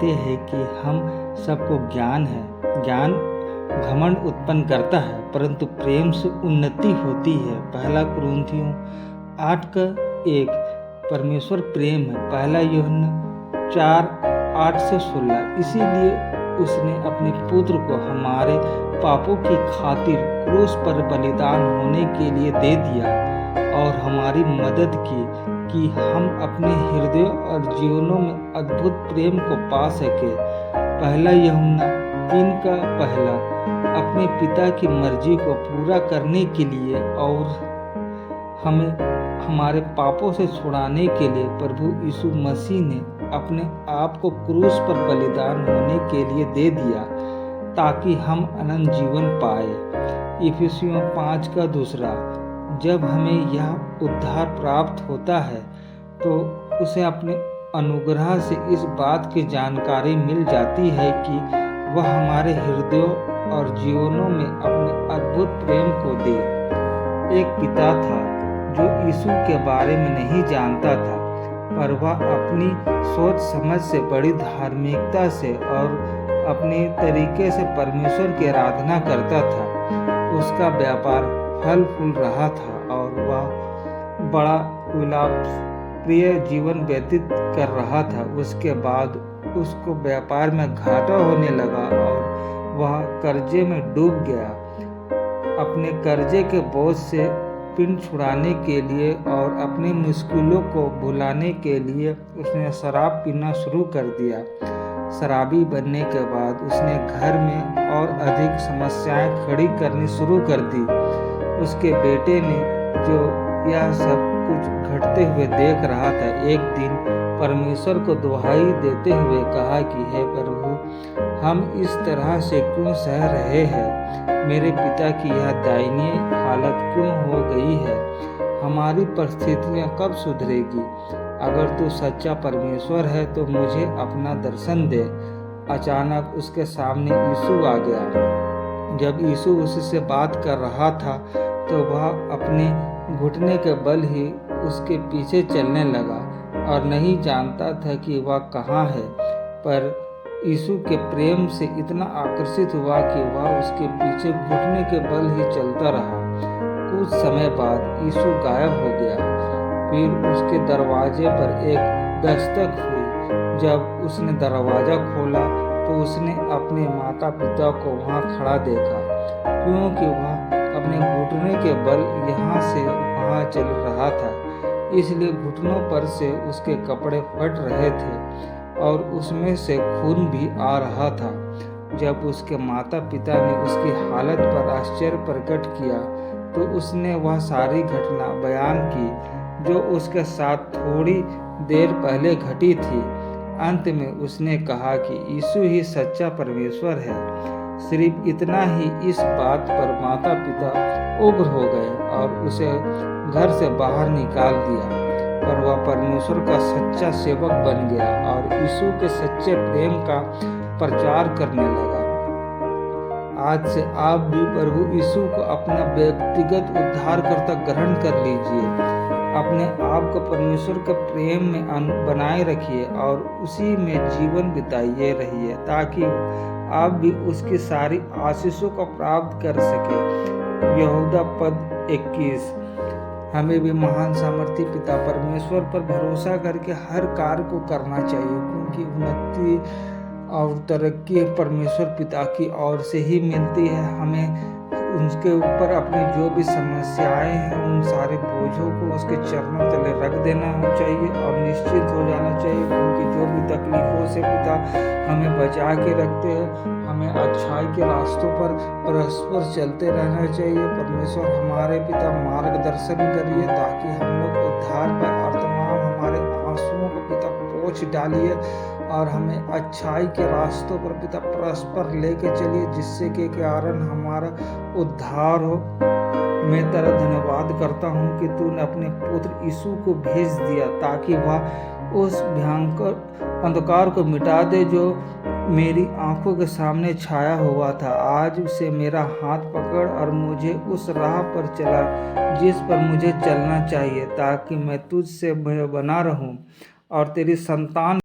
कहते हैं कि हम सबको ज्ञान है। ज्ञान घमंड उत्पन्न करता है, परंतु प्रेम से उन्नति होती है। पहला कुरिन्थियों 8:1 परमेश्वर प्रेम है। पहला यूहन्ना 4:8-16 इसीलिए उसने अपने पुत्र को हमारे पापों की खातिर क्रूस पर बलिदान होने के लिए दे दिया और हमारी मदद की कि हम अपने हृदयों और जीवनों में अद्भुत प्रेम को पा सके। पहला यूहन्ना 3:1 अपने पिता की मर्जी को पूरा करने के लिए और हमें हमारे पापों से छुड़ाने के लिए प्रभु यीशु मसीह ने अपने आप को क्रूस पर बलिदान होने के लिए दे दिया ताकि हम अनंत जीवन पाए। इफिसियों 5:2 जब हमें यह उद्धार प्राप्त होता है तो उसे अपने अनुग्रह से इस बात की जानकारी मिल जाती है कि वह हमारे हृदयों और जीवनों में अपने अद्भुत प्रेम को दे। एक पिता था जो यीशु के बारे में नहीं जानता था, पर वह अपनी सोच समझ से, बड़ी धार्मिकता से और अपने तरीके से परमेश्वर की आराधना करता था। उसका व्यापार फल फूल रहा था और वह बड़ा विलासप्रिय जीवन व्यतीत कर रहा था। उसके बाद उसको व्यापार में घाटा होने लगा और वह कर्जे में डूब गया। अपने कर्जे के बोझ से पिंड छुड़ाने के लिए और अपनी मुश्किलों को भुलाने के लिए उसने शराब पीना शुरू कर दिया। शराबी बनने के बाद उसने घर में और अधिक समस्याएं खड़ी करनी शुरू कर दी। उसके बेटे ने, जो यह सब कुछ घटते हुए देख रहा था, एक दिन परमेश्वर को दुहाई देते हुए कहा कि हे प्रभु, हम इस तरह से क्यों सह रहे हैं? मेरे पिता की यह दयनीय हालत क्यों हो गई है? हमारी परिस्थितियां कब सुधरेगी? अगर तू सच्चा परमेश्वर है तो मुझे अपना दर्शन दे। अचानक उसके सामने यीशु आ गया। जब यीशु उससे बात कर रहा था तो वह अपने घुटने के बल ही उसके पीछे चलने लगा और नहीं जानता था कि वह कहाँ है, पर यीशु के प्रेम से इतना आकर्षित हुआ कि वह उसके पीछे घुटने के बल ही चलता रहा। कुछ समय बाद यीशु गायब हो गया। फिर उसके दरवाजे पर एक दस्तक हुई। जब उसने दरवाज़ा खोला तो उसने अपने माता पिता को वहाँ खड़ा देखा, क्योंकि वह अपने घुटने के बल यहाँ से वहाँ चल रहा था, इसलिए घुटनों पर से उसके कपड़े फट रहे थे और उसमें से खून भी आ रहा था। जब उसके माता पिता ने उसकी हालत पर आश्चर्य प्रकट किया तो उसने वह सारी घटना बयान की जो उसके साथ थोड़ी देर पहले घटी थी। अंत में उसने कहा कि यीशु ही सच्चा परमेश्वर है। सिर्फ इतना ही, इस बात पर माता पिता उग्र हो गए और उसे घर से बाहर निकाल दिया। पर वह परमेश्वर का सच्चा सेवक बन गया और यीशु के सच्चे प्रेम का प्रचार करने लगा। आज से आप भी प्रभु यीशु को अपना व्यक्तिगत उद्धारकर्ता ग्रहण कर लीजिए। अपने आप को परमेश्वर के प्रेम में बनाए रखिए और उसी में जीवन बिताइए रहिए, ताकि आप भी उसकी सारी आशीषों को प्राप्त कर सके। यहूदा 21 हमें भी महान सामर्थी पिता परमेश्वर पर भरोसा करके हर कार्य को करना चाहिए, क्योंकि उन्नति और तरक्की परमेश्वर पिता की ओर से ही मिलती है। हमें उनके ऊपर अपनी जो भी समस्याएं हैं उन सारे बोझों को उसके चरणों तले रख देना चाहिए और निश्चित हो जाना चाहिए, क्योंकि जो भी तकलीफों से पिता हमें बचा के रखते हैं। हमें अच्छाई के रास्तों पर परस्पर चलते रहना चाहिए। परमेश्वर हमारे पिता मार्गदर्शन करिए ताकि हम लोग उद्धार पर और तमाम हमारे आंसुओं को पिता पोंछ डालिए और हमें अच्छाई के रास्तों पर पिता परस्पर लेके चलिए, जिससे के कारण हमारा उद्धार हो। मैं तेरा धन्यवाद करता हूँ कि तूने अपने पुत्र यीशु को भेज दिया ताकि वह उस भयंकर अंधकार को मिटा दे जो मेरी आंखों के सामने छाया हुआ था। आज से मेरा हाथ पकड़ और मुझे उस राह पर चला जिस पर मुझे चलना चाहिए, ताकि मैं तुझसे बना रहूं और तेरी संतान